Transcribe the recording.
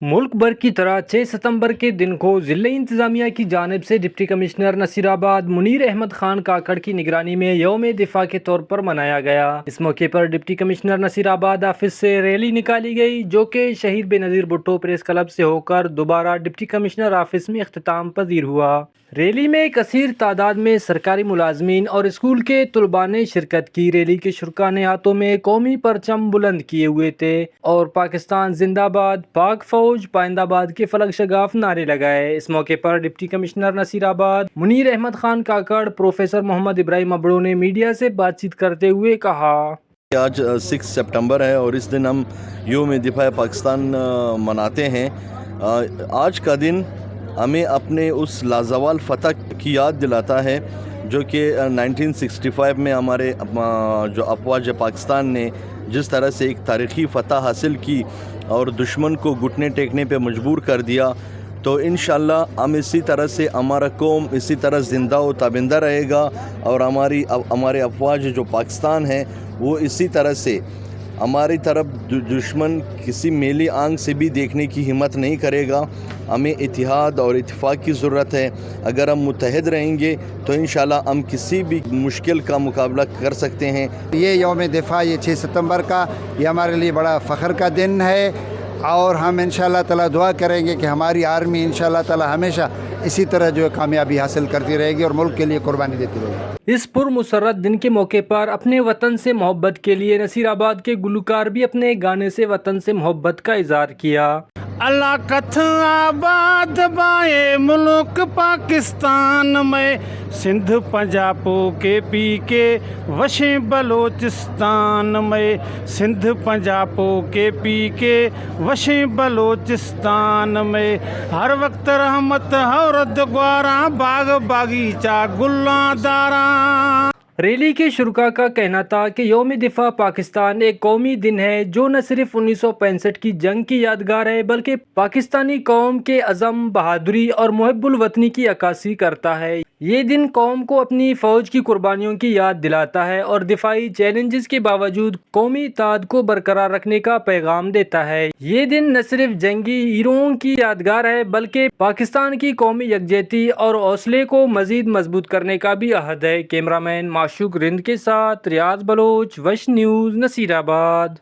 मुल्क भर की तरह 6 सितंबर के दिन को ज़िला इंतज़ामिया की जानिब से डिप्टी कमिश्नर नसीराबाद मुनीर अहमद खान काकड़ की निगरानी में यौम दिफा के तौर पर मनाया गया। इस मौके पर डिप्टी कमिश्नर नसीराबाद ऑफिस से रैली निकाली गई, जो कि शहीद बेनज़ीर भुट्टो प्रेस क्लब से होकर दोबारा डिप्टी कमिश्नर ऑफिस में इख्तिताम पजीर हुआ। रैली में कसीर तादाद में सरकारी मुलाजमीन और स्कूल के तलबा ने शिरकत की। रैली के शुरका ने हाथों में कौमी परचम बुलंद किए हुए थे और पाकिस्तान जिंदाबाद, पाक फौज पाइंदाबाद के फलक शगाफ नारे लगाए। इस मौके पर डिप्टी कमिश्नर नसीराबाद मुनीर अहमद खान काकड़ प्रोफेसर मोहम्मद इब्राहिम अबड़ो ने मीडिया से बातचीत करते हुए कहा, आज 6 सितंबर है और इस दिन हम यौम दिफा पाकिस्तान मनाते हैं। आज का दिन हमें अपने उस लाजवाल फ़तह की याद दिलाता है जो कि 1965 में हमारे जो अफवाज पाकिस्तान ने जिस तरह से एक तारीख़ी फ़तह हासिल की और दुश्मन को घुटने टेकने पे मजबूर कर दिया। तो इंशाअल्लाह हम इसी तरह से हमारा कौम इसी तरह ज़िंदा व ताबिंदा रहेगा और हमारे अफवाज जो पाकिस्तान है वो इसी तरह से हमारी तरफ दुश्मन किसी मेली आंख से भी देखने की हिम्मत नहीं करेगा। हमें इत्तेहाद और इत्तेफाक की ज़रूरत है। अगर हम मुत्तहिद रहेंगे तो इंशाअल्लाह हम किसी भी मुश्किल का मुकाबला कर सकते हैं। ये यौम दिफा, ये 6 सितंबर का, ये हमारे लिए बड़ा फ़ख्र का दिन है और हम इंशाअल्लाह ताला दुआ करेंगे कि हमारी आर्मी इंशाअल्लाह ताला हमेशा इसी तरह जो है कामयाबी हासिल करती रहेगी और मुल्क के लिए कुर्बानी देती रहेगी। इस पुरमुसर्रत दिन के मौके पर अपने वतन से मोहब्बत के लिए नसीराबाद के गुलकार भी अपने गाने से वतन से मोहब्बत का इजहार किया। अल्लाह कथ आबाद बाए मुल्क पाकिस्तान में, सिंध पंजाबो के पी के वशे बलोचिस्तान में, सिंध पंजाबो के पी के वशे बलोचिस्तान में, हर वक्त रहमत हौरत ग्वारा बाग बागीचा गुल्ला दारा। रैली के शुरका का कहना था कि यौम दिफा पाकिस्तान एक कौमी दिन है जो न सिर्फ 1965 की जंग की यादगार है बल्कि पाकिस्तानी कौम के अज़म, बहादुरी और मुहब्बुल वतनी की अक्कासी करता है। ये दिन कौम को अपनी फ़ौज की कुर्बानियों की याद दिलाता है और दिफाई चैलेंजेस के बावजूद कौमी इत्तेहाद को बरकरार रखने का पैगाम देता है। ये दिन न सिर्फ जंगी हीरोओं की यादगार है बल्कि पाकिस्तान की कौमी यकजहती और हौसले को मज़ीद मजबूत करने का भी अहद है। कैमरामैन माशूक रिंद के साथ रियाज बलोच, वश न्यूज़, नसीराबाद।